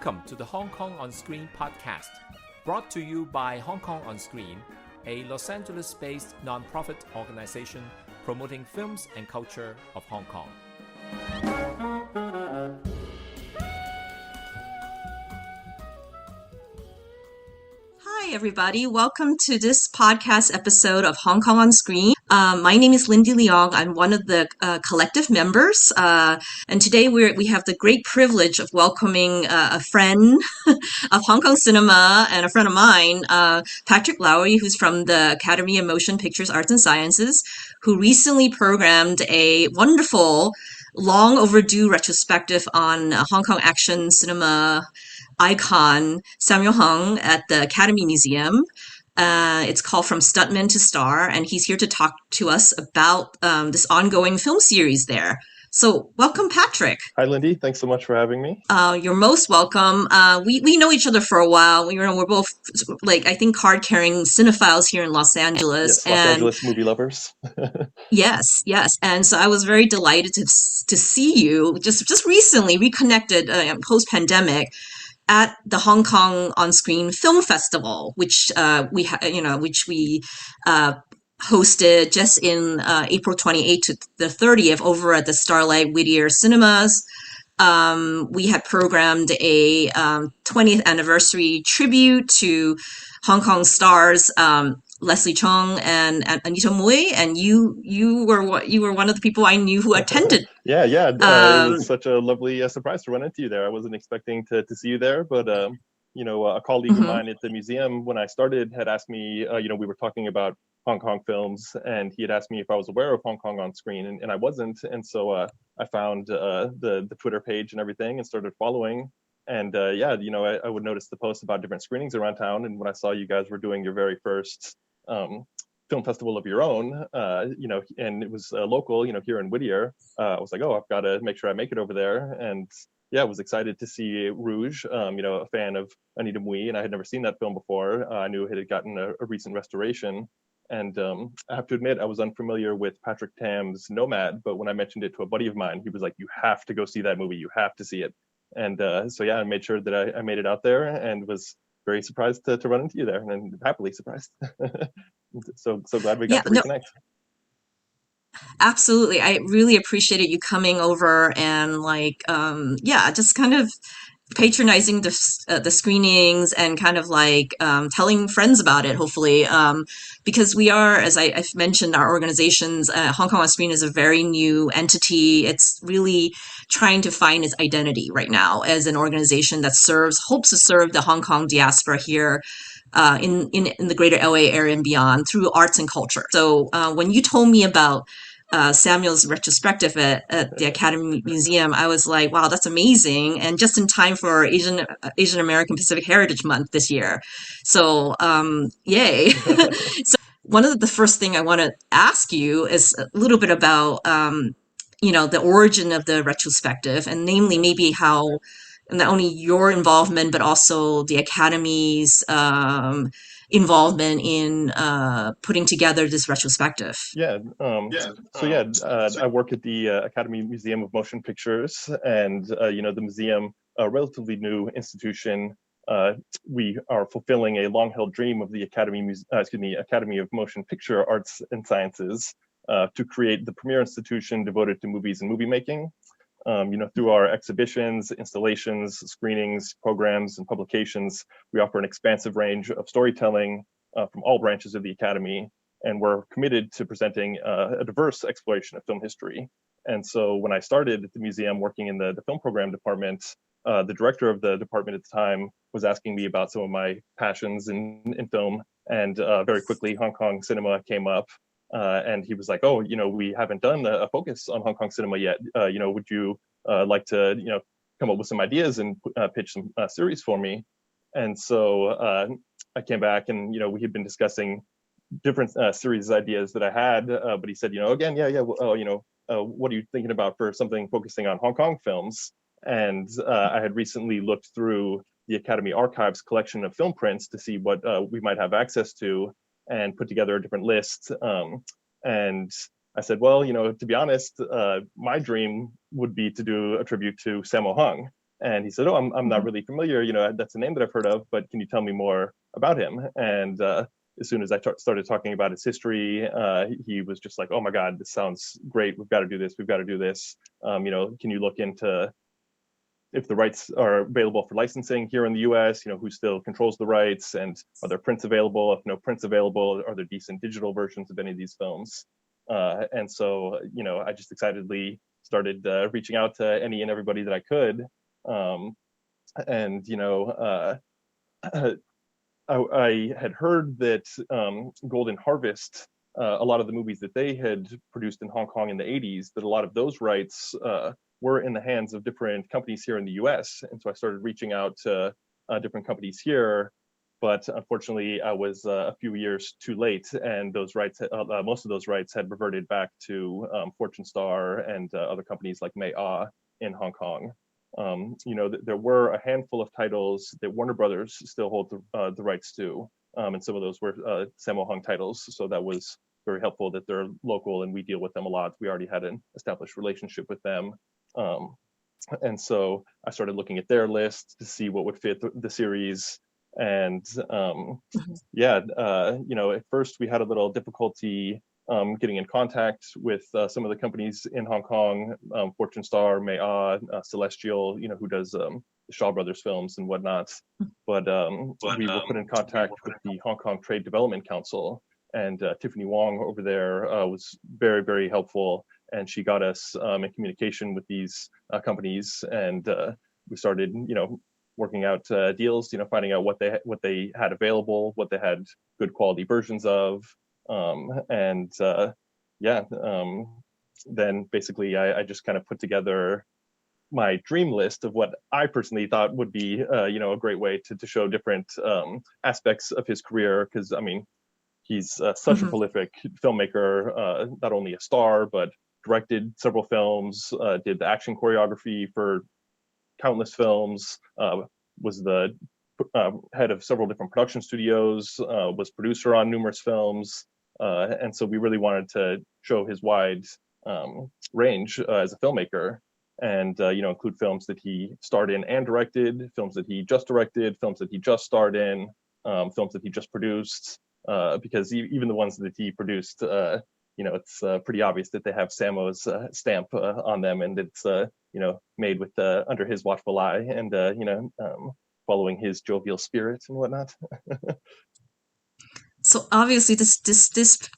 Welcome to the Hong Kong On Screen podcast, brought to you by Hong Kong On Screen, a Los Angeles-based non-profit organization promoting films and culture of Hong Kong. Hi, everybody. Welcome to this podcast episode of Hong Kong On Screen. My name is Lindy Leong. I'm one of the collective members. And today we have the great privilege of welcoming a friend of Hong Kong cinema and a friend of mine, Patrick Lowry, who's from the Academy of Motion Pictures Arts and Sciences, who recently programmed a wonderful, long overdue retrospective on Hong Kong action cinema icon Sammo Hung at the Academy Museum. It's called From Stuntman to Star, and he's here to talk to us about this ongoing film series there. So welcome, Patrick. Hi, Lindy. Thanks so much for having me. You're most welcome. We know each other for a while. We're both, I think, card-carrying cinephiles here in Los Angeles. Yes, Los Angeles movie lovers. Yes. And so I was very delighted to see you. Just recently, we connected post-pandemic at the Hong Kong On Screen Film Festival, which we hosted just in April 28th to the 30th over at the Starlight Whittier Cinemas. We had programmed a 20th anniversary tribute to Hong Kong stars Leslie Chung and Anita Mui, and you were one of the people I knew who attended. Yeah. It was such a lovely surprise to run into you there. I wasn't expecting to see you there, but a colleague of mine at the museum when I started had asked me. We were talking about Hong Kong films, and he had asked me if I was aware of Hong Kong On Screen, and I wasn't. And so I found the Twitter page and everything and started following. And I would notice the posts about different screenings around town. And when I saw you guys were doing your very first film festival of your own, and it was local, here in Whittier, I was like, oh, I've got to make sure I make it over there. And I was excited to see Rouge, a fan of Anita Mui, and I had never seen that film before. I knew it had gotten a recent restoration. And I have to admit, I was unfamiliar with Patrick Tam's Nomad, but when I mentioned it to a buddy of mine, he was like, you have to go see that movie. You have to see it. And I made sure that I made it out there and was very surprised to run into you there, and happily surprised. so glad we got to reconnect. Absolutely. I really appreciated you coming over and just kind of patronizing the screenings and kind of telling friends about it, hopefully, because we are, as I've mentioned, our organization's Hong Kong On Screen is a very new entity. It's really trying to find its identity right now as an organization that hopes to serve the Hong Kong diaspora here in the greater LA area and beyond through arts and culture. So when you told me about Samuel's retrospective at the Academy Museum, I was like, wow, that's amazing. And just in time for Asian American Pacific Heritage Month this year. So, yay. So one of the first thing I want to ask you is a little bit about, the origin of the retrospective, and namely maybe how not only your involvement, but also the Academy's involvement in putting together this retrospective. I work at the Academy Museum of Motion Pictures, and the museum, a relatively new institution. We are fulfilling a long-held dream of the Academy of Motion Picture Arts and Sciences to create the premier institution devoted to movies and movie making. Through our exhibitions, installations, screenings, programs, and publications, we offer an expansive range of storytelling from all branches of the Academy, and we're committed to presenting a diverse exploration of film history. And so when I started at the museum working in the film program department, the director of the department at the time was asking me about some of my passions in film, and very quickly Hong Kong cinema came up. And he was like, oh, we haven't done a focus on Hong Kong cinema yet. Would you like to, come up with some ideas and pitch some series for me? And so I came back and, we had been discussing different series ideas that I had. But he said, what are you thinking about for something focusing on Hong Kong films? And I had recently looked through the Academy Archives collection of film prints to see what we might have access to, and put together a different list. And I said, well, to be honest, my dream would be to do a tribute to Sammo Hung. And he said, "Oh, I'm not really familiar. That's a name that I've heard of, but can you tell me more about him?" And as soon as I started talking about his history, he was just like, "Oh my God, this sounds great. We've got to do this. We've got to do this. Can you look into if the rights are available for licensing here in the US, who still controls the rights, and are there prints available? If no prints available, are there decent digital versions of any of these films?" And so, I just excitedly started reaching out to any and everybody that I could. And, I had heard that Golden Harvest, a lot of the movies that they had produced in Hong Kong in the 80s, that a lot of those rights were in the hands of different companies here in the US. And so I started reaching out to different companies here. But unfortunately, I was a few years too late, and those rights, most of those rights had reverted back to Fortune Star and other companies like May Ah in Hong Kong. There were a handful of titles that Warner Brothers still hold the rights to, and some of those were Sammo Hung titles. So that was very helpful that they're local and we deal with them a lot. We already had an established relationship with them. And so I started looking at their list to see what would fit the series. And at first we had a little difficulty getting in contact with some of the companies in Hong Kong, Fortune Star, May Ah, Celestial, who does the Shaw Brothers films and whatnot. But we were put in contact with the Hong Kong Trade Development Council, and Tiffany Wong over there was very, very helpful. And she got us in communication with these companies, and we started, working out deals, finding out what they had available, what they had good quality versions of. Then basically I just kind of put together my dream list of what I personally thought would be, a great way to show different aspects of his career. Because, he's such a prolific filmmaker, not only a star, but directed several films, did the action choreography for countless films, was the head of several different production studios, was producer on numerous films. And so we really wanted to show his wide range as a filmmaker, and include films that he starred in and directed, films that he just directed, films that he just starred in, films that he just produced, because even the ones that he produced, it's pretty obvious that they have Sammo's stamp on them, and it's made with under his watchful eye, and following his jovial spirit and whatnot. So obviously this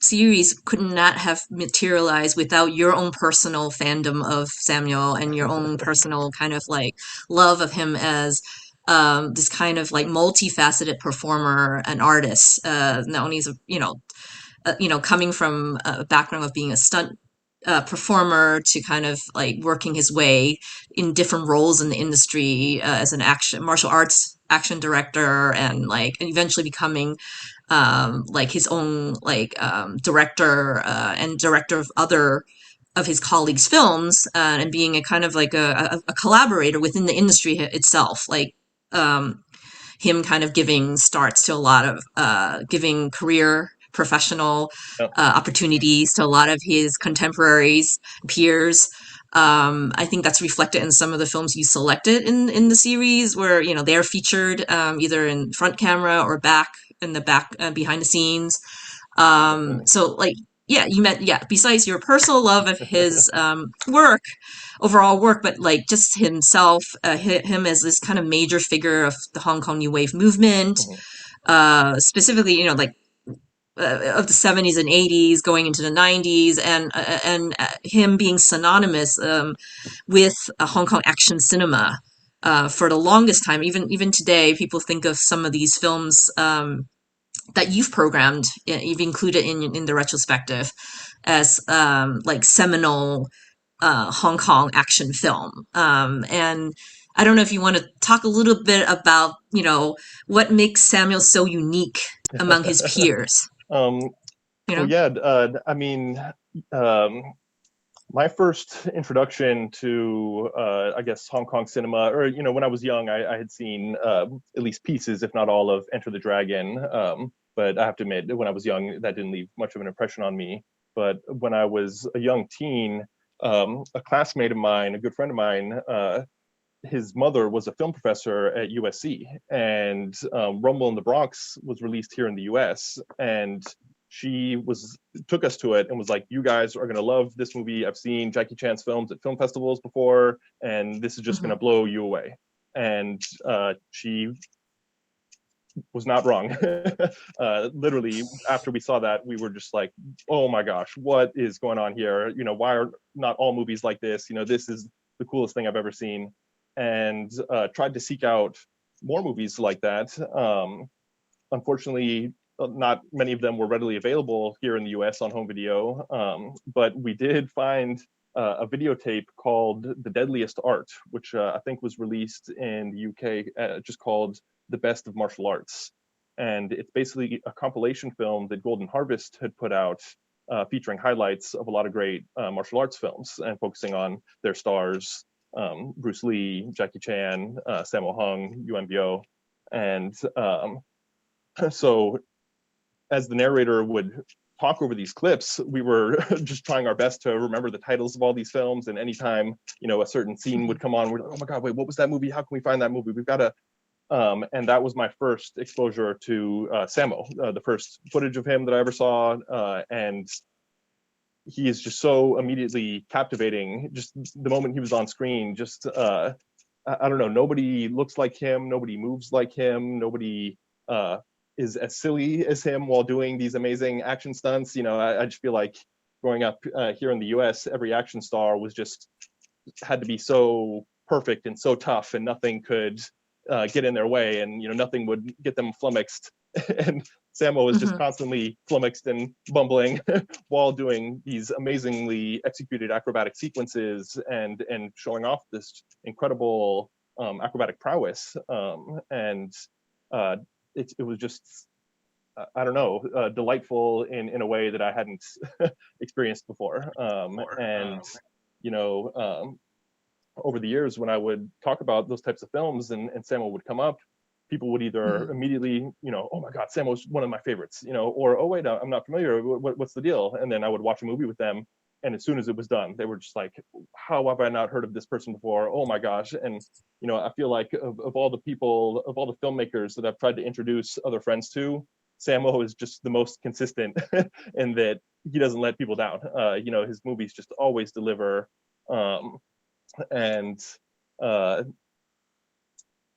series could not have materialized without your own personal fandom of Samuel and your own personal kind of like love of him as this kind of like multifaceted performer and artist. Not only is coming from a background of being a stunt performer to kind of like working his way in different roles in the industry as an martial arts action director, and like eventually becoming like his own like director and director of other of his colleagues' films, and being a kind of like a collaborator within the industry itself, like him kind of giving starts to a lot of giving career professional opportunities to a lot of his contemporaries, peers. I think that's reflected in some of the films you selected in the series, where they're featured either in front camera or back in the back behind the scenes. So like you met besides your personal love of his overall work, but like just himself, him as this kind of major figure of the Hong Kong New Wave movement, specifically like of the 70s and 80s going into the 90s, and him being synonymous with Hong Kong action cinema for the longest time. Even today, people think of some of these films that you've programmed, you've included in the retrospective, as like seminal Hong Kong action film. And I don't know if you want to talk a little bit about what makes Samuel so unique among his peers. My first introduction to, I guess, Hong Kong cinema, or, when I was young, I had seen at least pieces, if not all, of Enter the Dragon. But I have to admit, when I was young, that didn't leave much of an impression on me. But when I was a young teen, a classmate of mine, a good friend of mine, his mother was a film professor at USC, and Rumble in the Bronx was released here in the US, and she took us to it and was like, you guys are going to love this movie. I've seen Jackie Chan's films at film festivals before, and this is just going to blow you away. And she was not wrong. Literally, after we saw that, we were just like, oh my gosh, what is going on here? You know, why are not all movies like this? You know, this is the coolest thing I've ever seen. And tried to seek out more movies like that. Unfortunately, not many of them were readily available here in the US on home video, but we did find a videotape called The Deadliest Art, which I think was released in the UK, just called The Best of Martial Arts. And it's basically a compilation film that Golden Harvest had put out, featuring highlights of a lot of great martial arts films and focusing on their stars, Bruce Lee, Jackie Chan, Sammo Hung, UMBO. And so as the narrator would talk over these clips, we were just trying our best to remember the titles of all these films. And anytime, you know, a certain scene would come on, we're like, oh my God, wait, what was that movie? How can we find that movie? We've got to, and that was my first exposure to Sammo, the first footage of him that I ever saw. And he is just so immediately captivating. Just the moment he was on screen, just, I don't know, nobody looks like him, nobody moves like him, nobody is as silly as him while doing these amazing action stunts. You know, I just feel like growing up here in the US, every action star was just had to be so perfect and so tough, and nothing could get in their way, and you know, nothing would get them flummoxed. And Sammo was just constantly flummoxed and bumbling while doing these amazingly executed acrobatic sequences and showing off this incredible acrobatic prowess. It was just, I don't know, delightful in a way that I hadn't experienced before. And, you know, over the years when I would talk about those types of films and Sammo would come up, people would either immediately, you know, oh my God, Sammo's one of my favorites, you know, or, oh wait, I'm not familiar, what's the deal? And then I would watch a movie with them, and as soon as it was done, they were just like, how have I not heard of this person before? Oh my gosh. And, you know, I feel like of all the people, of all the filmmakers that I've tried to introduce other friends to, Sammo is just the most consistent in that he doesn't let people down. You know, his movies just always deliver. And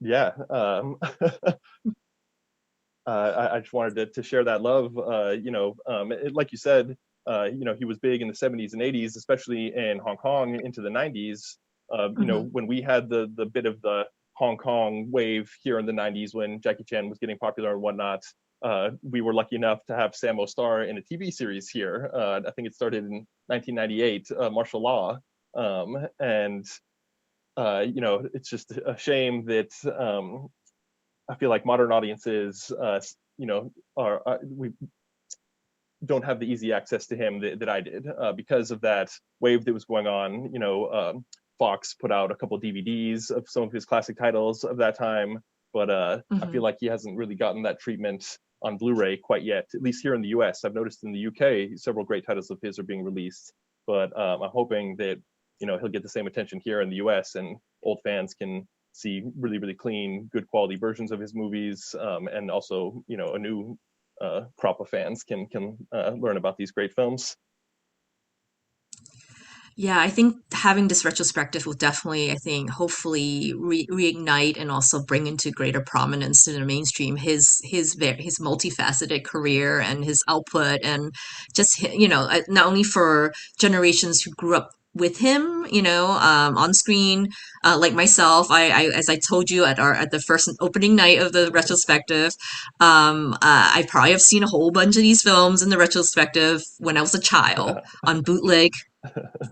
yeah, I just wanted to share that love. You know, like you said, you know, he was big in the 70s and 80s, especially in Hong Kong into the 90s. You know, when we had the bit of the Hong Kong wave here in the 90s when Jackie Chan was getting popular and whatnot, we were lucky enough to have Sammo star in a TV series here. I think it started in 1998, Martial Law. And you know, it's just a shame that I feel like modern audiences, you know, we don't have the easy access to him that I did because of that wave that was going on. You know, Fox put out a couple of DVDs of some of his classic titles of that time, but I feel like he hasn't really gotten that treatment on Blu-ray quite yet, at least here in the US. I've noticed in the UK, several great titles of his are being released, but I'm hoping that, you know, he'll get the same attention here in the US and old fans can see really, really clean, good quality versions of his movies. And also, you know, a new crop of fans can learn about these great films. Yeah, I think having this retrospective will definitely, I think, hopefully reignite and also bring into greater prominence to the mainstream his multifaceted career and his output, and just, you know, not only for generations who grew up with him, you know, on screen, like myself. I as I told you at the first opening night of the retrospective, I probably have seen a whole bunch of these films in the retrospective when I was a child on bootleg,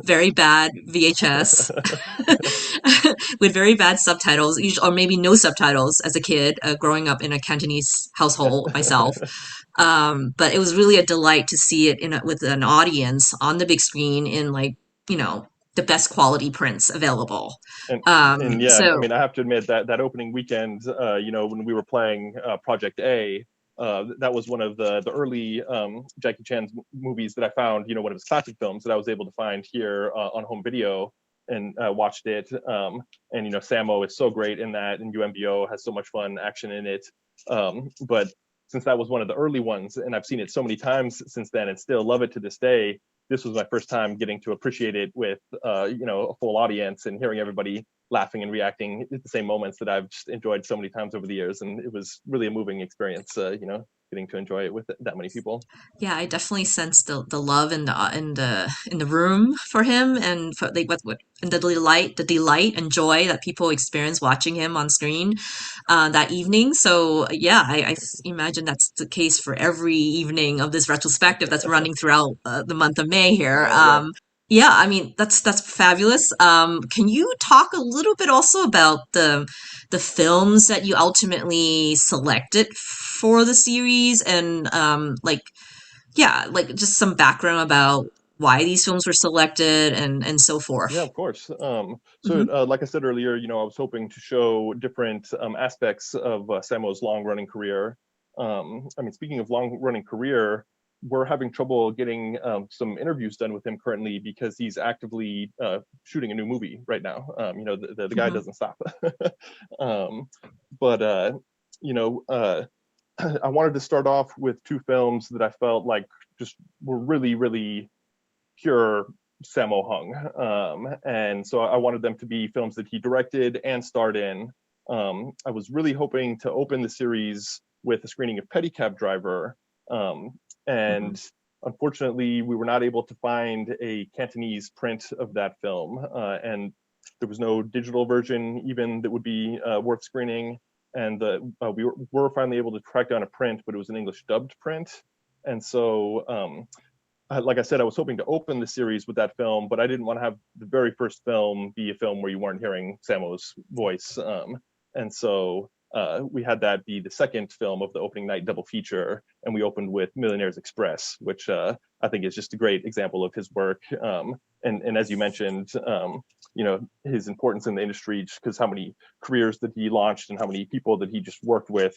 very bad VHS with very bad subtitles, or maybe no subtitles as a kid, growing up in a Cantonese household myself. But it was really a delight to see it with an audience on the big screen in, like, you know, the best quality prints available. And yeah, So I mean, I have to admit that opening weekend, you know, when we were playing Project A, that was one of the early Jackie Chan's movies that I found, you know, one of his classic films that I was able to find here on home video. and watched it. And you know, Sammo is so great in that, and UMBO has so much fun action in it. But since that was one of the early ones, and I've seen it so many times since then, and still love it to this day, this was my first time getting to appreciate it with you know, a full audience and hearing everybody laughing and reacting at the same moments that I've just enjoyed so many times over the years. And it was really a moving experience, you know, getting to enjoy it with that many people. Yeah, I definitely sense the love in the room for him, and for like what and the delight and joy that people experience watching him on screen that evening. So yeah, imagine that's the case for every evening of this retrospective that's running throughout the month of May here. Yeah. Yeah, I mean that's fabulous. Can you talk a little bit also about the films that you ultimately selected for the series, and like yeah, like just some background about why these films were selected and so Yeah, forth. of course. So, Hmm. like I said earlier, you know, I was hoping to show different aspects of Sammo's long-running career. I mean, speaking of long-running career, we're having trouble getting some interviews done with him currently because he's actively shooting a new movie right now. You know, the guy Hmm. doesn't stop. um, but you know, I wanted to start off with two films that I felt like just were really, really pure Sammo Hung. And so I wanted them to be films that he directed and starred in. I was really hoping to open the series with a screening of Pedicab Driver. Hmm. And unfortunately, we were not able to find a Cantonese print of that film. And there was no digital version even that would be worth screening. And we were finally able to track down a print, but it was an English dubbed print. And so like I said, I was hoping to open the series with that film, but I didn't want to have the very first film be a film where you weren't hearing Sammo's voice. And so we had that be the second film of the opening night double feature, and we opened with Millionaire's Express, which I think is just a great example of his work. And as you mentioned, you know, his importance in the industry, just because how many careers that he launched and how many people that he just worked with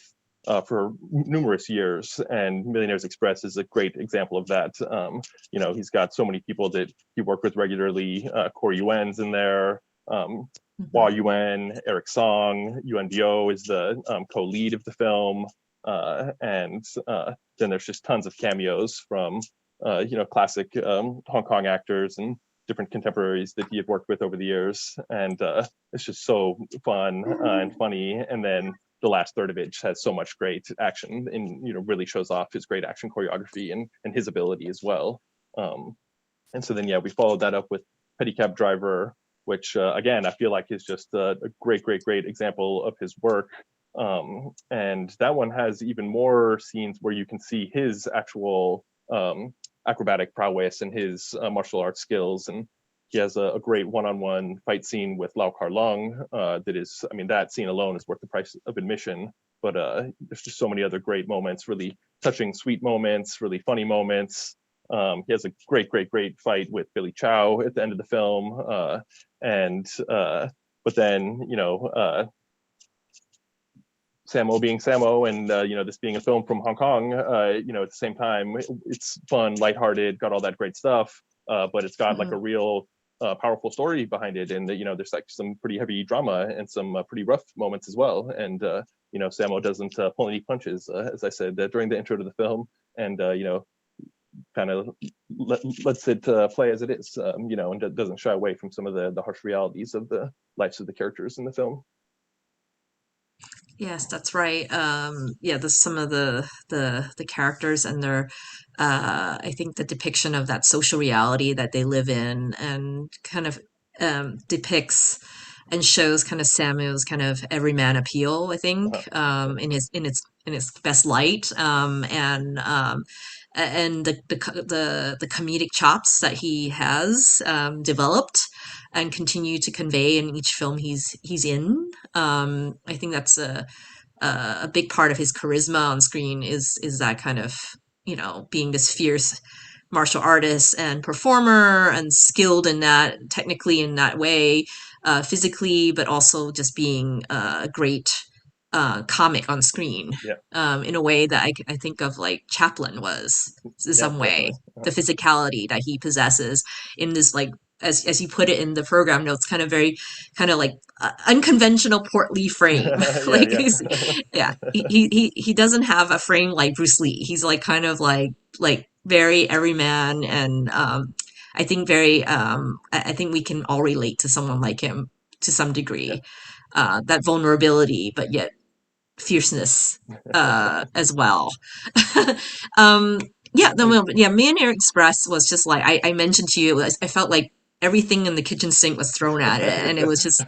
for numerous years, and Millionaires Express is a great example of that. You know, he's got so many people that he worked with regularly. Corey Yuen's in there, Hua Hmm. Yuen, Eric Song, Yuan Bio is the co-lead of the film, and then there's just tons of cameos from you know, classic Hong Kong actors and different contemporaries that he had worked with over the years, and it's just so fun and funny. And then the last third of it has so much great action, and you know, really shows off his great action choreography and his ability as well. And so then yeah, we followed that up with Pedicab Driver, which again I feel like is just a great example of his work. And that one has even more scenes where you can see his actual acrobatic prowess and his martial arts skills. And he has a great one-on-one fight scene with Lau Kar Lung that is, I mean, that scene alone is worth the price of admission. But there's just so many other great moments, really touching, sweet moments, really funny moments. He has a great fight with Billy Chow at the end of the film. And but then, you know, Sammo being Sammo, and you know, this being a film from Hong Kong, you know, at the same time, it's fun, lighthearted, got all that great stuff, but it's got like Hmm. a real powerful story behind it, and you know, there's like some pretty heavy drama and some pretty rough moments as well. And you know, Sammo doesn't pull any punches, as I said during the intro to the film, and you know, kind of lets it play as it is, you know, and doesn't shy away from some of the harsh realities of the lives of the characters in the film. Yes, that's right. Yeah, some of the characters and their I think the depiction of that social reality that they live in, and kind of depicts and shows kind of Samuel's kind of everyman appeal, I Uh-huh. think, in its best light, and the comedic chops that he has developed and continue to convey in each film he's in. I think that's a big part of his charisma on screen is that kind of, you know, being this fierce martial artist and performer and skilled in that, technically in that way, physically, but also just being a great comic on screen, Yeah, in a way that I think of like Chaplin was in yeah, some way. definitely. The physicality that he possesses in this like as you put it in the program notes, kind of very kind of like unconventional portly frame. Yeah, Like yeah. he doesn't have a frame like Bruce Lee. He's like kind of like very everyman, and I think very I think we can all relate to someone like him to some Yeah. degree. That vulnerability, but yet fierceness as well. um, yeah, Millionaire Express was just like I mentioned to you. I felt like everything in the kitchen sink was thrown at it, and it was just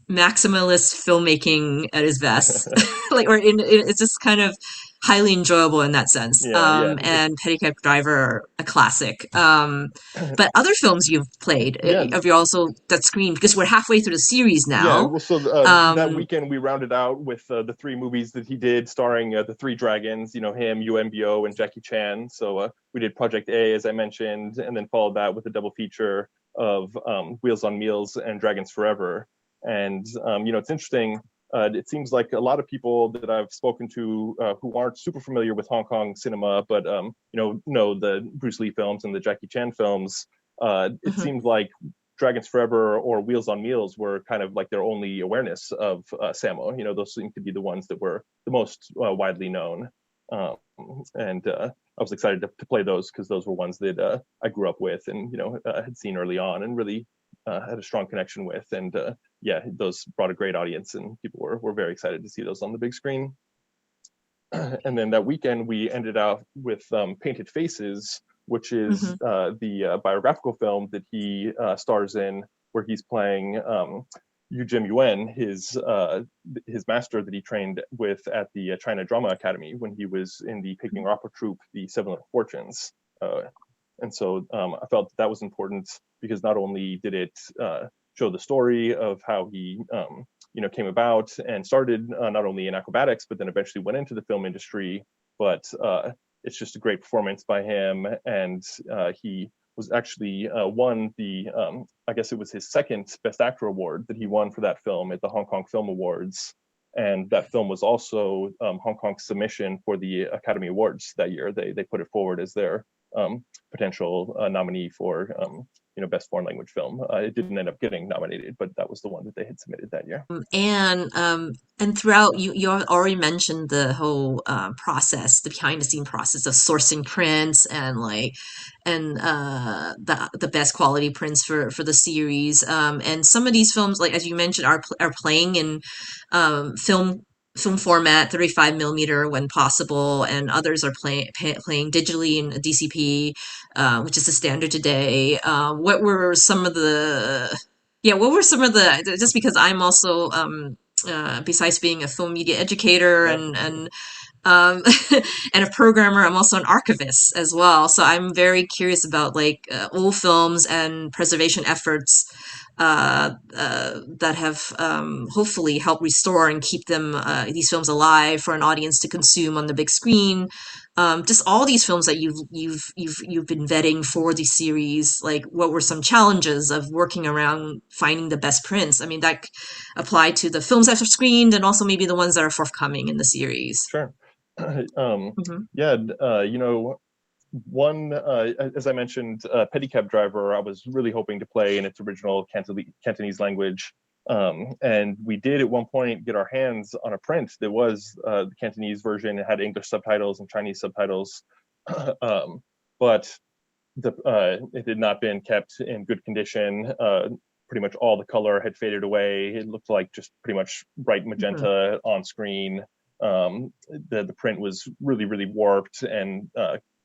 maximalist filmmaking at its best. Like, it's just kind of highly enjoyable in that sense. Yeah, yeah. And Pedicab Driver, a classic. But other films you've played, Yeah. have you also that screen, because we're halfway through the series Yeah, now. well, so that weekend we rounded out with the 3 movies that he did, starring the 3 dragons, you know, him, UMBO, and Jackie Chan. So we did Project A, as I mentioned, and then followed that with a double feature of Wheels on Meals and Dragons Forever. And you know, it's interesting. It seems like a lot of people that I've spoken to who aren't super familiar with Hong Kong cinema, but you know the Bruce Lee films and the Jackie Chan films. It seems like Dragons Forever or Wheels on Meals were kind of like their only awareness of Sammo. You know, those seem to be the ones that were the most widely known. And I was excited to play those because those were ones that I grew up with and, you know, had seen early on and really had a strong connection with. And yeah, those brought a great audience and people were very excited to see those on the big screen. And then that weekend we ended up with Painted Faces, which is the biographical film that he stars in, where he's playing Yu Jim Yuen, his master that he trained with at the China Drama Academy when he was in the Peking opera troupe, the Seven Little Fortunes. And so I felt that was important because not only did it show the story of how he you know, came about and started not only in acrobatics, but then eventually went into the film industry, but it's just a great performance by him. And he was actually won the, I guess it was his second Best Actor award that he won for that film at the Hong Kong Film Awards. And that film was also Hong Kong's submission for the Academy Awards that year. They put it forward as their potential nominee for you know, best foreign language film. It didn't end up getting nominated, but that was the one that they had submitted that year. And throughout, you already mentioned the whole process, the behind the scene process of sourcing prints and the best quality prints for the series. And some of these films, like as you mentioned, are playing in film format, 35 millimeter when possible, and others are playing digitally in DCP, which is the standard today. What were some of the just because I'm also besides being a film media educator and um, and a programmer, I'm also an archivist as well. So I'm very curious about like old films and preservation efforts that have hopefully helped restore and keep them these films alive for an audience to consume on the big screen. Just all these films that you've been vetting for the series, like what were some challenges of working around finding the best prints? I mean, that apply to the films that are screened and also maybe the ones that are forthcoming in the series. Sure. Mm-hmm. Yeah, you know, one, as I mentioned, Pedicab Driver, I was really hoping to play in its original Cantonese language. And we did at one point get our hands on a print that was the Cantonese version. It had English subtitles and Chinese subtitles, but it had not been kept in good condition. Pretty much all the color had faded away. It looked like just pretty much bright magenta on screen. The print was really, really warped, and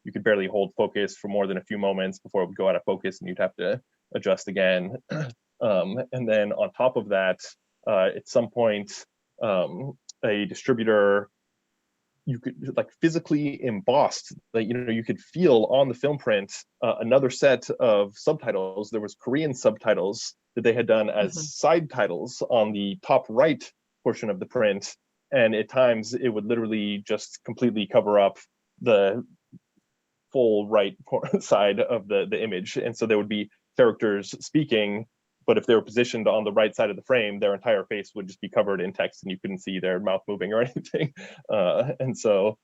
you could barely hold focus for more than a few moments before it would go out of focus and you'd have to adjust again. And then on top of that, at some point, a distributor, you could like physically embossed, like, you know, you could feel on the film print another set of subtitles. There was Korean subtitles that they had done as side titles on the top right portion of the print. And at times it would literally just completely cover up the full right side of the image. And so there would be characters speaking, but if they were positioned on the right side of the frame, their entire face would just be covered in text and you couldn't see their mouth moving or anything. And so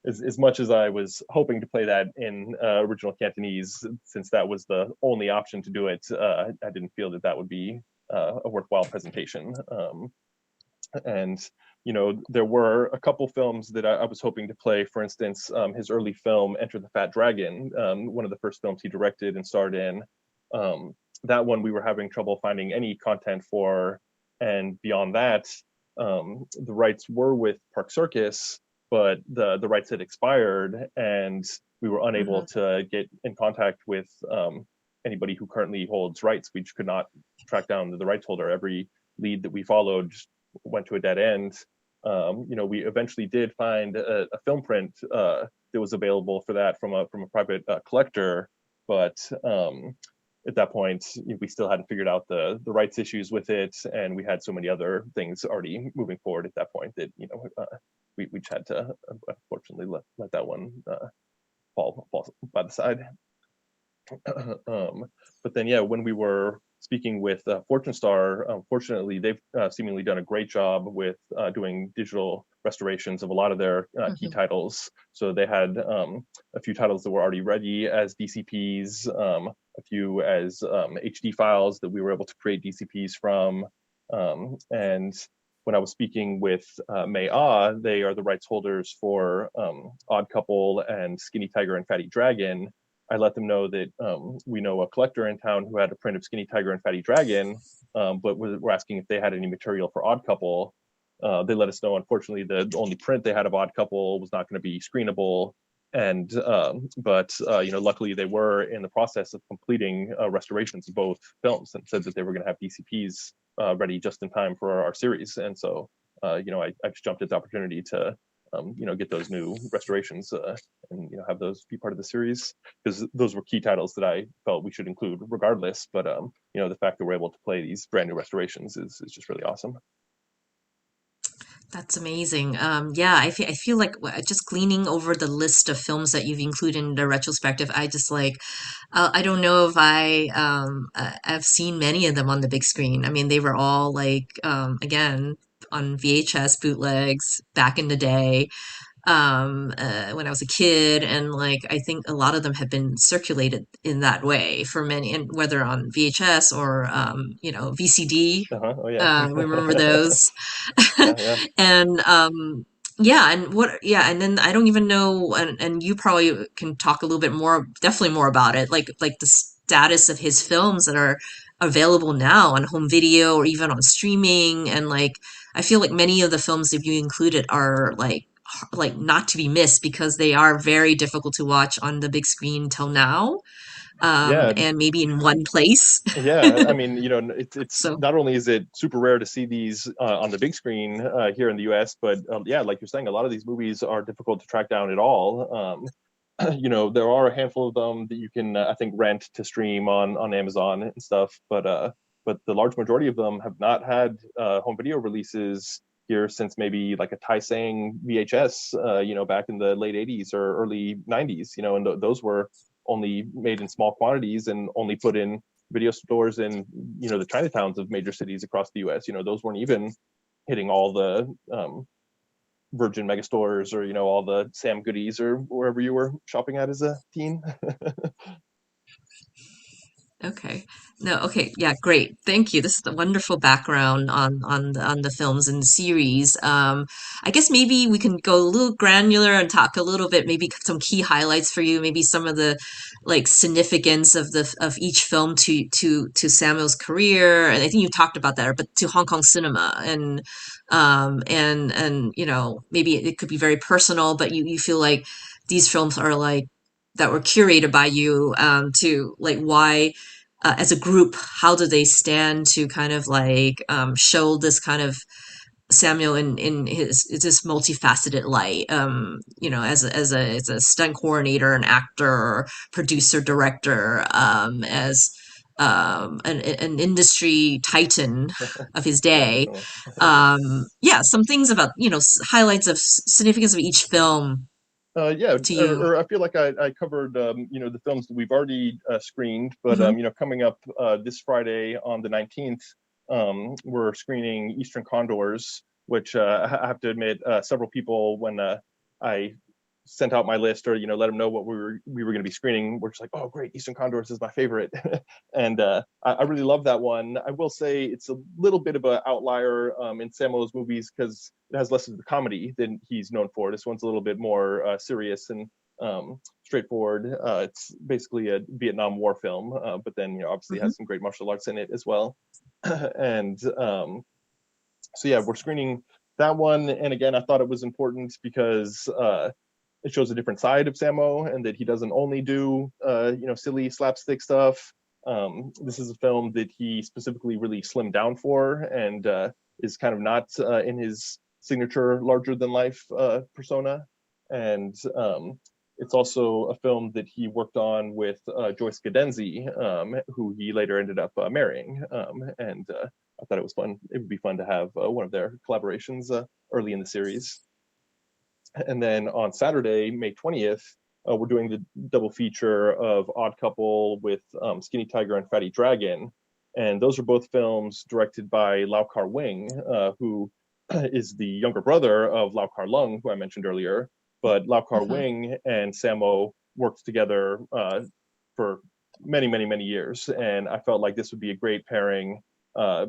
as much as I was hoping to play that in original Cantonese, since that was the only option to do it, I didn't feel that that would be a worthwhile presentation. And there were a couple films that I was hoping to play. For instance, his early film Enter the Fat Dragon, one of the first films he directed and starred in. That one we were having trouble finding any content for, and beyond that, the rights were with Park Circus, but the rights had expired, and we were unable to get in contact with anybody who currently holds rights. We just could not track down the rights holder. Every lead that we followed just went to a dead end. We eventually did find a film print that was available for that from a private collector, but at that point we still hadn't figured out the rights issues with it, and we had so many other things already moving forward at that point that we just had to unfortunately let that one fall by the side. But then, yeah, when we were speaking with Fortune Star, fortunately, they've seemingly done a great job with doing digital restorations of a lot of their key titles. So they had a few titles that were already ready as DCPs, a few as HD files that we were able to create DCPs from. And when I was speaking with May Ah, they are the rights holders for Odd Couple and Skinny Tiger and Fatty Dragon. I let them know that we know a collector in town who had a print of Skinny Tiger and Fatty Dragon, but were asking if they had any material for Odd Couple. They let us know, unfortunately, the only print they had of Odd Couple was not going to be screenable. And but luckily they were in the process of completing restorations of both films, and said that they were going to have DCPs ready just in time for our series. And so I just jumped at the opportunity to get those new restorations and have those be part of the series, because those were key titles that I felt we should include regardless. But the fact that we're able to play these brand new restorations is just really awesome. That's amazing. Yeah, I feel like just gleaning over the list of films that you've included in the retrospective, I just like, I don't know if I've seen many of them on the big screen. I mean, they were all like, again, on VHS bootlegs back in the day, when I was a kid, and like I think a lot of them have been circulated in that way for many, and whether on VHS or VCD. Oh yeah. Remember those? Yeah. And yeah, and then I don't even know, and you probably can talk a little bit more, definitely more about it, like the status of his films that are available now on home video or even on streaming. And like I feel like many of the films that you included are like not to be missed, because they are very difficult to watch on the big screen till now, Yeah. and maybe in one place. Yeah, I mean, it's So not only is it super rare to see these on the big screen here in the US, but yeah, like you're saying, a lot of these movies are difficult to track down at all. There are a handful of them that you can, I think, rent to stream on Amazon and stuff, but the large majority of them have not had home video releases here since maybe like a Tai Sang VHS, back in the late 80s or early 90s, and those were only made in small quantities and only put in video stores in the Chinatowns of major cities across the US. Those weren't even hitting all the Virgin megastores or all the Sam Goodies or wherever you were shopping at as a teen. okay. No, okay. Yeah, great. Thank you. This is a wonderful background on the films and the series. I guess maybe we can go a little granular and talk a little bit, maybe some key highlights for you, maybe some of the like significance of each film to Samuel's career. And I think you talked about that, but to Hong Kong cinema, and maybe it could be very personal, but you feel like these films are like that were curated by you, to like why, as a group, how do they stand to kind of like show this kind of Samuel in his this multifaceted light, as a stunt coordinator, an actor, producer, director, as an industry titan of his Yeah, day. definitely. Yeah, some things about highlights of significance of each film Yeah, to you. or I feel like I covered the films that we've already screened, but Hmm. coming up this Friday on the 19th, we're screening Eastern Condors, which I have to admit, several people, when I sent out my list, or let them know what we were going to be screening, we're just like, oh great, Eastern Condors is my favorite. And I really love that one. I will say it's a little bit of an outlier in Sammo's movies because it has less of the comedy than he's known for. This one's a little bit more serious and straightforward. It's basically a Vietnam War film, but then obviously has some great martial arts in it as well. And so yeah, we're screening that one. And again, I thought it was important because it shows a different side of Sammo, and that he doesn't only do silly slapstick stuff. This is a film that he specifically really slimmed down for, and is kind of not in his signature larger than life persona. And it's also a film that he worked on with Joyce Cadenzi, who he later ended up marrying. And I thought it was fun. It would be fun to have one of their collaborations early in the series. And then on Saturday, May 20th, we're doing the double feature of Odd Couple with Skinny Tiger and Fatty Dragon. And those are both films directed by Lau Kar-wing, who is the younger brother of Lau Kar-lung, who I mentioned earlier. But Lau Kar-wing and Sammo worked together for many, many, many years. And I felt like this would be a great pairing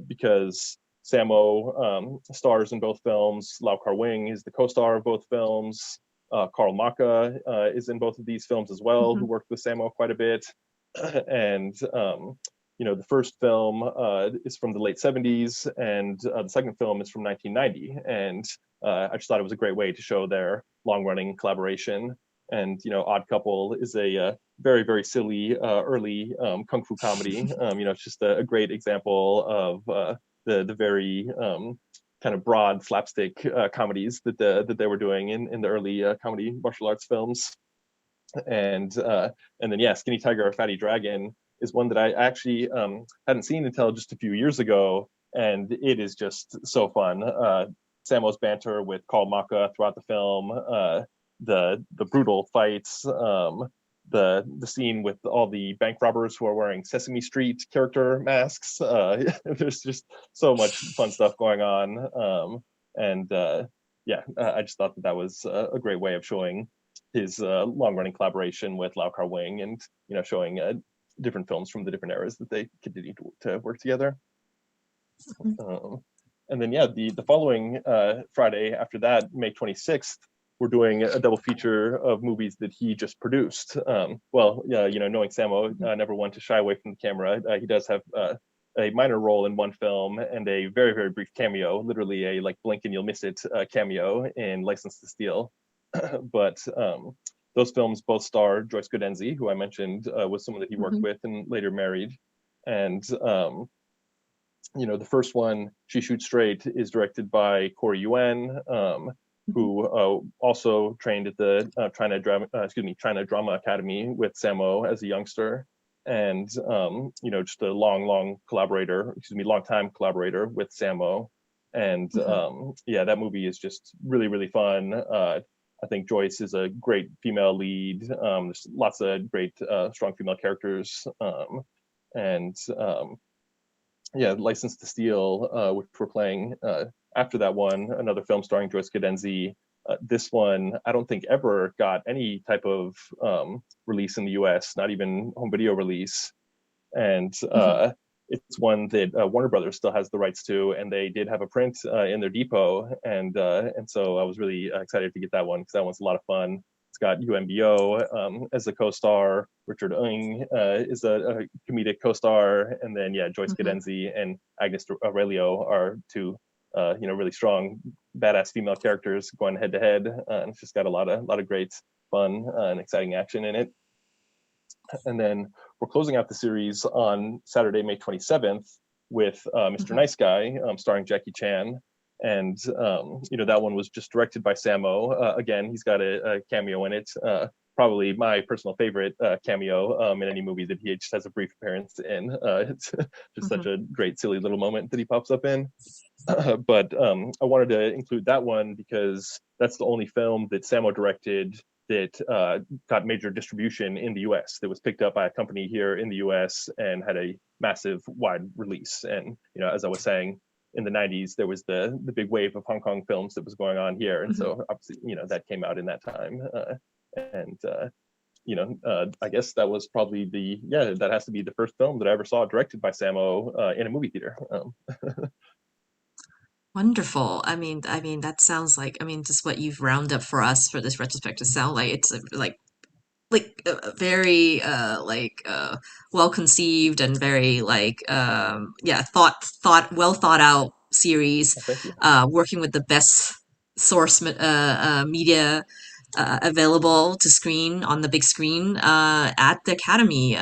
because Sammo stars in both films. Lau Kar-wing is the co-star of both films. Carl Maka is in both of these films as well, who worked with Sammo quite a bit. And the first film is from the late 70s, and the second film is from 1990. And I just thought it was a great way to show their long-running collaboration. And Odd Couple is a very, very silly early kung fu comedy. It's just a great example of the very kind of broad slapstick comedies that they were doing in the early comedy martial arts films. And then yeah, Skinny Tiger or Fatty Dragon is one that I actually hadn't seen until just a few years ago, and it is just so fun. Sammo's banter with Carl Maka throughout the film, the brutal fights, the scene with all the bank robbers who are wearing Sesame Street character masks. There's just so much fun stuff going on. I just thought that was a great way of showing his long-running collaboration with Lau Kar-wing, and showing different films from the different eras that they continue to work together. And then yeah, the following Friday after that, May 26th, we're doing a double feature of movies that he just produced. Knowing Sammo, never one to shy away from the camera. He does have a minor role in one film and a very, very brief cameo, literally a like blink and you'll miss it cameo in License to Steal. But those films both star Joyce Cadenzi, who I mentioned was someone that he worked with and later married. And the first one, She Shoots Straight, is directed by Corey Yuen, who also trained at the China Drama Academy with Sammo as a youngster, and just a long time collaborator with Sammo. And that movie is just really, really fun. I think Joyce is a great female lead. There's lots of great strong female characters. License to Steal, which we're playing after that one, another film starring Joyce Cadenzi. This one, I don't think ever got any type of release in the US, not even home video release. And it's one that Warner Brothers still has the rights to, and they did have a print in their depot. And so I was really excited to get that one, because that one's a lot of fun. It's got UMBO as a co-star. Richard Ng is a comedic co-star, and then Joyce Cadenzi and Agnes Aurelio are two really strong, badass female characters going head to head. And it's just got a lot of great fun and exciting action in it. And then we're closing out the series on Saturday, May 27th with Mr. Nice Guy, starring Jackie Chan. And that one was just directed by Sammo. Again, he's got a cameo in it. Probably my personal favorite cameo in any movie that he just has a brief appearance in. It's just such a great, silly little moment that he pops up in. But I wanted to include that one because that's the only film that Sammo directed that got major distribution in the US, that was picked up by a company here in the US and had a massive wide release. And as I was saying, in the 90s, there was the big wave of Hong Kong films that was going on here. And so obviously, that came out in that time. And I guess that was probably that has to be the first film that I ever saw directed by Sammo in a movie theater. Wonderful. That sounds like, just what you've rounded up for us for this retrospective sound like it's a very well conceived and very well thought out series, Thank you. working with the best source media available to screen on the big screen at the Academy.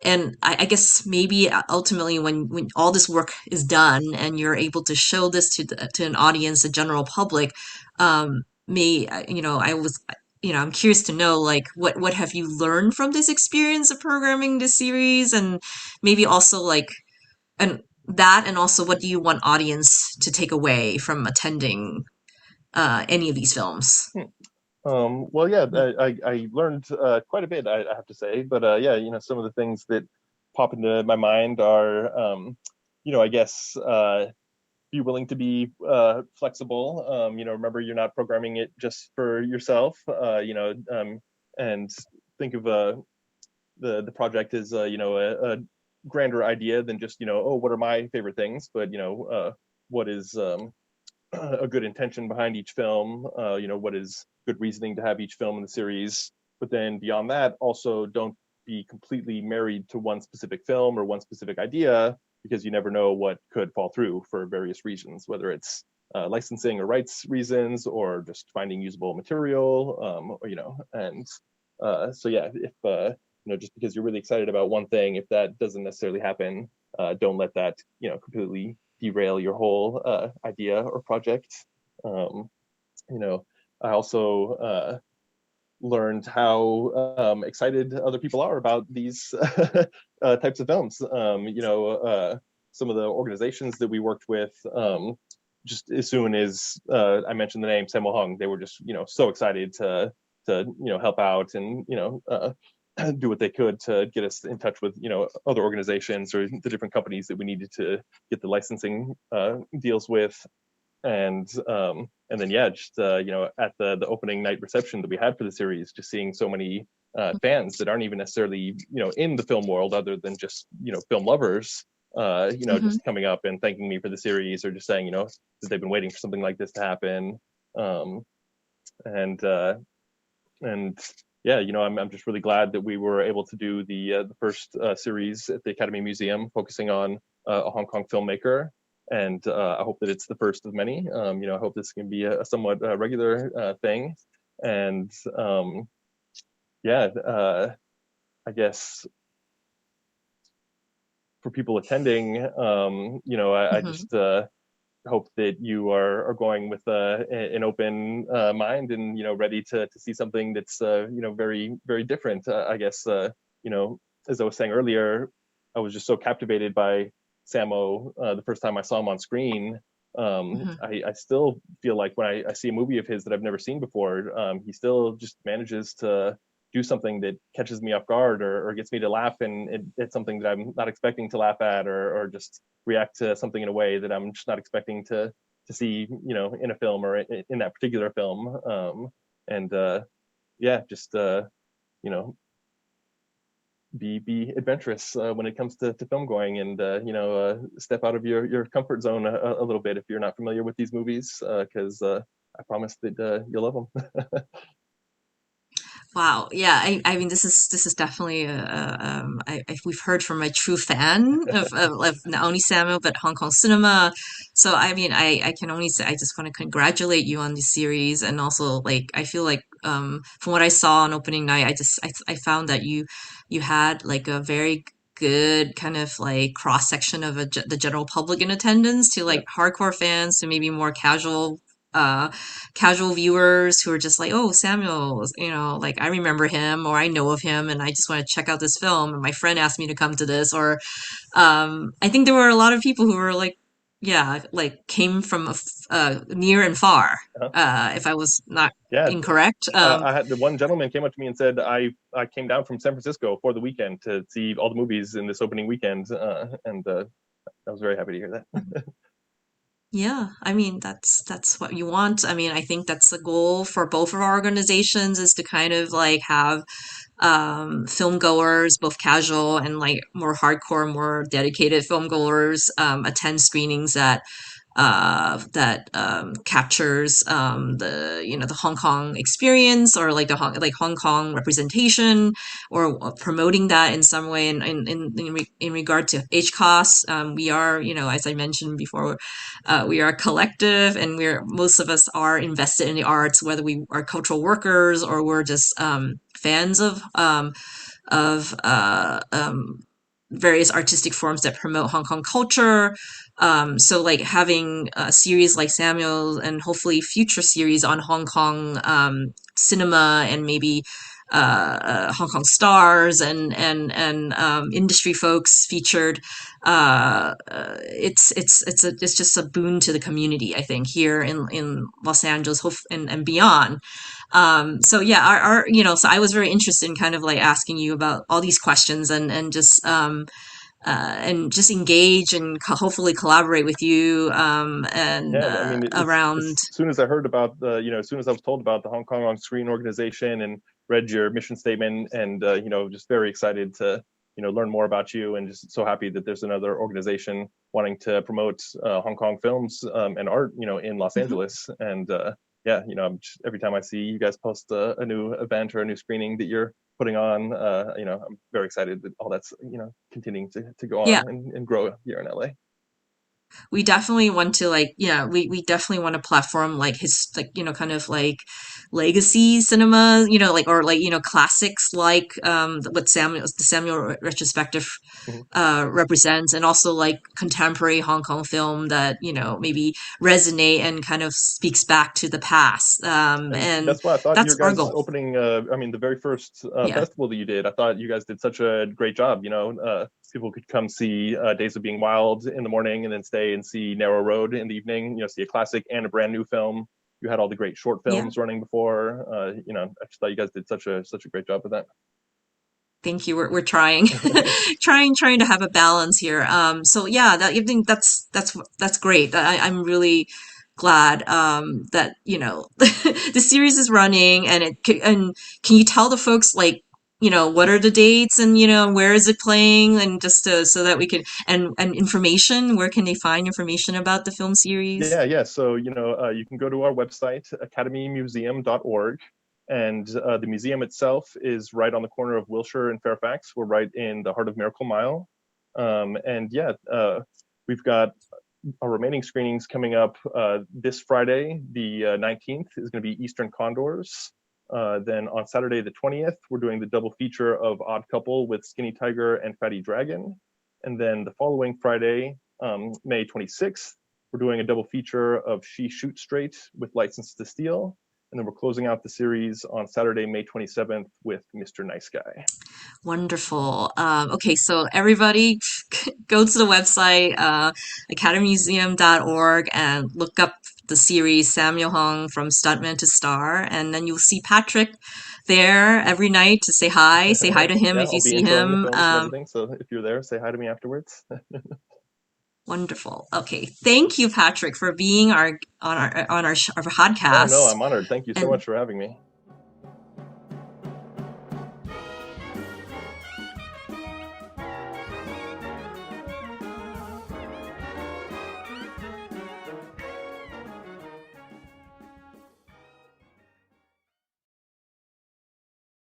And I guess maybe ultimately when all this work is done and you're able to show this to an audience, the general public, I'm curious to know like what have you learned from this experience of programming this series, and maybe also and also what do you want audience to take away from attending any of these films? Well, yeah, I learned quite a bit, I have to say. But some of the things that pop into my mind are, I guess, be willing to be flexible. Remember, you're not programming it just for yourself. And think of the project as a grander idea than just what are my favorite things, but what is a good intention behind each film, what is good reasoning to have each film in the series. But then beyond that, also don't be completely married to one specific film or one specific idea, because you never know what could fall through for various reasons, whether it's licensing or rights reasons or just finding usable material, if just because you're really excited about one thing, if that doesn't necessarily happen, don't let that completely derail your whole idea or project. I also learned how excited other people are about these types of films. Some of the organizations that we worked with, just as soon as I mentioned the name Sammo Hung, they were just so excited to help out and do what they could to get us in touch with other organizations or the different companies that we needed to get the licensing deals with. And then just at the opening night reception that we had for the series, just seeing so many fans that aren't even necessarily in the film world, other than just film lovers, just coming up and thanking me for the series, or just saying that they've been waiting for something like this to happen. I'm just really glad that we were able to do the first series at the Academy Museum, focusing on a Hong Kong filmmaker. And I hope that it's the first of many. I hope this can be a somewhat regular thing. And I guess for people attending, I just hope that you are going with an open mind and ready to see something that's very, very different. I guess as I was saying earlier, I was just so captivated by Sammo the first time I saw him on screen. I still feel like when I see a movie of his that I've never seen before, he still just manages to do something that catches me off guard, or gets me to laugh, and it's something that I'm not expecting to laugh at, or just react to something in a way that I'm just not expecting to see in a film or in that particular film. Be adventurous when it comes to film going, and step out of your comfort zone a little bit if you're not familiar with these movies, because I promise that you'll love them. Wow. Yeah. This is definitely we've heard from a true fan of not only Samuel but Hong Kong cinema. So I can only say I just want to congratulate you on this series, and also like I feel like from what I saw on opening night, I found that you had like a very good kind of like cross section of the general public in attendance, to like hardcore fans to maybe more uh casual viewers who are just like, oh, Samuel, like I remember him or I know of him and I just want to check out this film, and my friend asked me to come to this. Or I think there were a lot of people who were like, yeah, like came from near and far, if I was not incorrect. I had the one gentleman came up to me and said, I came down from San Francisco for the weekend to see all the movies in this opening weekend, and I was very happy to hear that. Yeah, I mean that's what you want. I mean, I think that's the goal for both of our organizations is to kind of like have film goers, both casual and like more hardcore, more dedicated film goers, attend screenings that captures the the Hong Kong experience or like like Hong Kong representation or promoting that in some way. In regard to HKOS, we are as I mentioned before, we are a collective, and most of us are invested in the arts, whether we are cultural workers or we're just fans of various artistic forms that promote Hong Kong culture. So like having a series like Samuel and hopefully future series on Hong Kong cinema and maybe Hong Kong stars and industry folks featured. It's just a boon to the community, I think, here in Los Angeles and beyond. So yeah, our so I was very interested in kind of like asking you about all these questions and just engage and hopefully collaborate with you and Yeah, I mean, it's around. as soon as I heard about the, as soon as I was told about the Hong Kong on Screen organization and read your mission statement, and just very excited to learn more about you, and just so happy that there's another organization wanting to promote Hong Kong films and art, in Los Mhm. Angeles. And yeah, every time I see you guys post a new event or a new screening that you're putting on, I'm very excited that all that's continuing to go Yeah, on and grow here in LA. we definitely want to like yeah we definitely want a platform like his like kind of like legacy cinema like or like classics like what Samuel retrospective Mhm. represents, and also like contemporary Hong Kong film that maybe resonate and kind of speaks back to the past, And and that's why I thought that's your our guys' goal. opening, I mean, the very first Yeah, festival that you did, I thought you guys did such a great job. People could come see Days of Being Wild in the morning and then stay and see Narrow Road in the evening, see a classic and a brand new film. You had all the great short yeah. films running before. I just thought you guys did such a great job with that. Thank you. We're trying, trying to have a balance here. So yeah, I think that's great. I'm really glad that the series is running, and can you tell the folks like what are the dates and where is it playing, and just so that we can and information, where can they find information about the film series? Yeah. So, you can go to our website, academymuseum.org. And the museum itself is right on the corner of Wilshire and Fairfax. We're right in the heart of Miracle Mile. And yeah, we've got our remaining screenings coming up this Friday, the 19th, is going to be Eastern Condors. Then on Saturday, the 20th, we're doing the double feature of Odd Couple with Skinny Tiger and Fatty Dragon. And then the following Friday, May 26th, we're doing a double feature of She Shoots Straight with License to Steal. And then we're closing out the series on Saturday, May 27th with Mr. Nice Guy. Wonderful. Okay, so everybody go to the website, academymuseum.org, and look up the series Sammo Hung from Stuntman to Star, and then you'll see Patrick there every night to say hi to him Yeah, if you I'll be see introing the him. films and everything. So if you're there, say hi to me afterwards. Wonderful. Okay, thank you, Patrick, for being our on our Oh, no, podcast. I'm honored. Thank you so And much for having me.